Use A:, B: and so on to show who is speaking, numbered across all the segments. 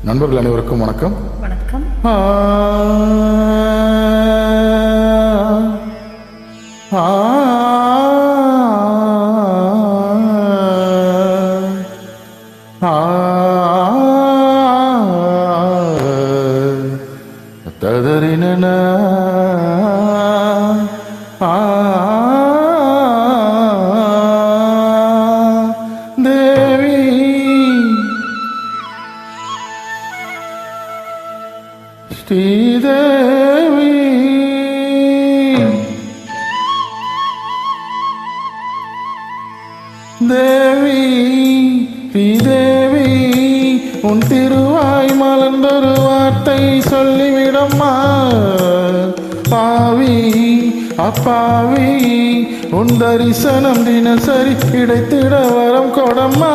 A: நண்பர்கள் அனைவருக்கும் வணக்கம்.
B: வணக்கம்.
A: ததறின தேவி ஸ்ரீதேவி தேவி ஸ்ரீதேவி உன் திருவாய் மலர்ந்தொரு வார்த்தை சொல்லிவிடம்மா. பாவி அப்பாவி உன் தரிசனம் தினசரி கிடைத்திட வரம் கொடம்மா.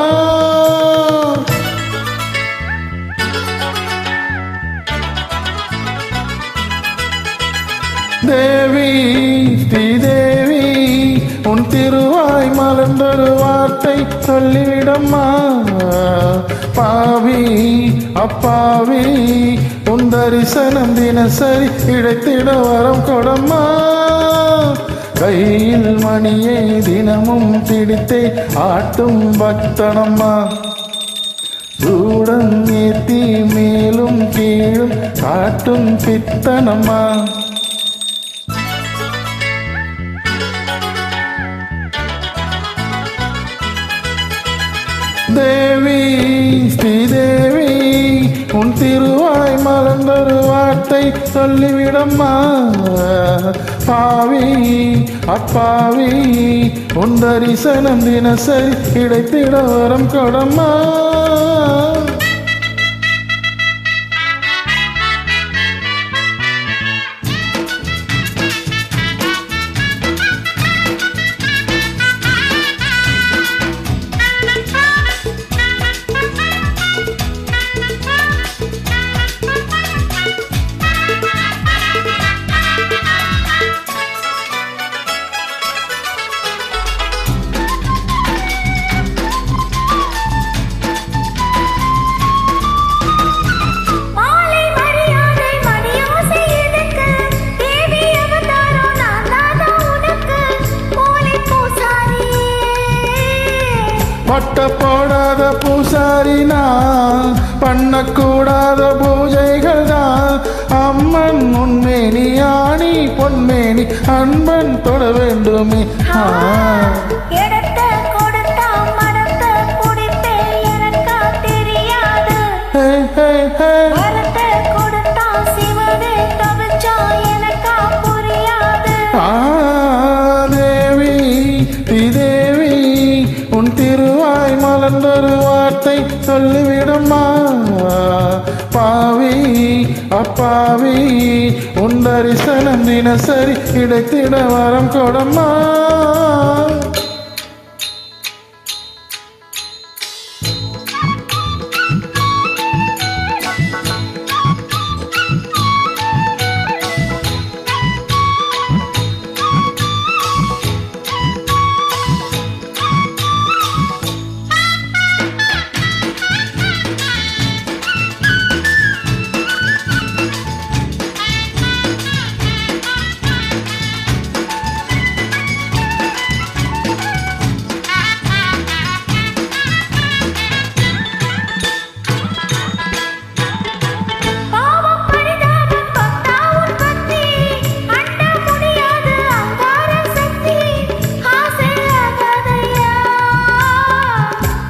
A: தேவி ஸ்ரீதேவி உன் திருவாய் மலர்ந்தொரு வார்த்தை சொல்லிவிடம்மா. பாவி அப்பாவி உன் தரிசனம் தினசரி கிடைத்திட வரம் கொடம்மா. கையில் மணியை தினமும் பிடித்தே ஆட்டும் பக்தனம்மா. சூடம் ஏத்தி மேலும் கீழும் காட்டும் பித்தனம்மா. தேவி ஸ்ரீதேவி உன் திருவாய் மலர்ந்தொரு வார்த்தை சொல்லிவிடம்மா. பாவி அப்பாவி உன் தரிசனம் தினசரி கிடைத்திட வரம் கொடம்மா. பட்ட போடாத பூசாரி நான், பண்ணக்கூடாத பூஜைகள் தான். அம்மன் உண்மேனி ஆணி பொன்மேனி அன்பன் தொட வேண்டுமே. தேவி ஸ்ரீதேவி உன் திருவாய் மலர்ந்தொரு வார்த்தை சொல்லிவிடம்மா. பாவி அப்பாவி உன் தரிசனம் தினசரி கிடைத்திட வரம் கொடம்மா.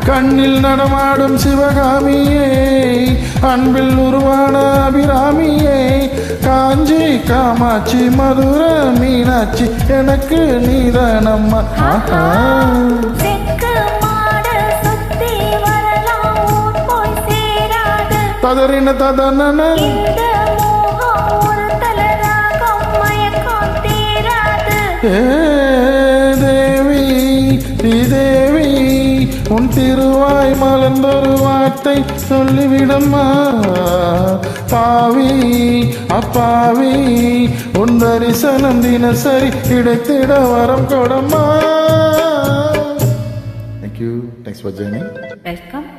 A: கண்ணில் நடமாடும் சிவகாமியே, அன்பில் உருவான அபிராமியே, காஞ்சி காமாட்சி மதுர மீனாட்சி எனக்கு நீதானம்மா. ததறின ததன தேவி ஸ்ரீதேவி உன் திருவாய் மலர்ந்தொரு வார்த்தை சொல்லிவிடம்மா. பாவி அப்பாவி உன் தரிசனம் தினசரி கிடைத்திட வரம் கொடம்மா. Thank you. Thanks for joining.
B: Welcome.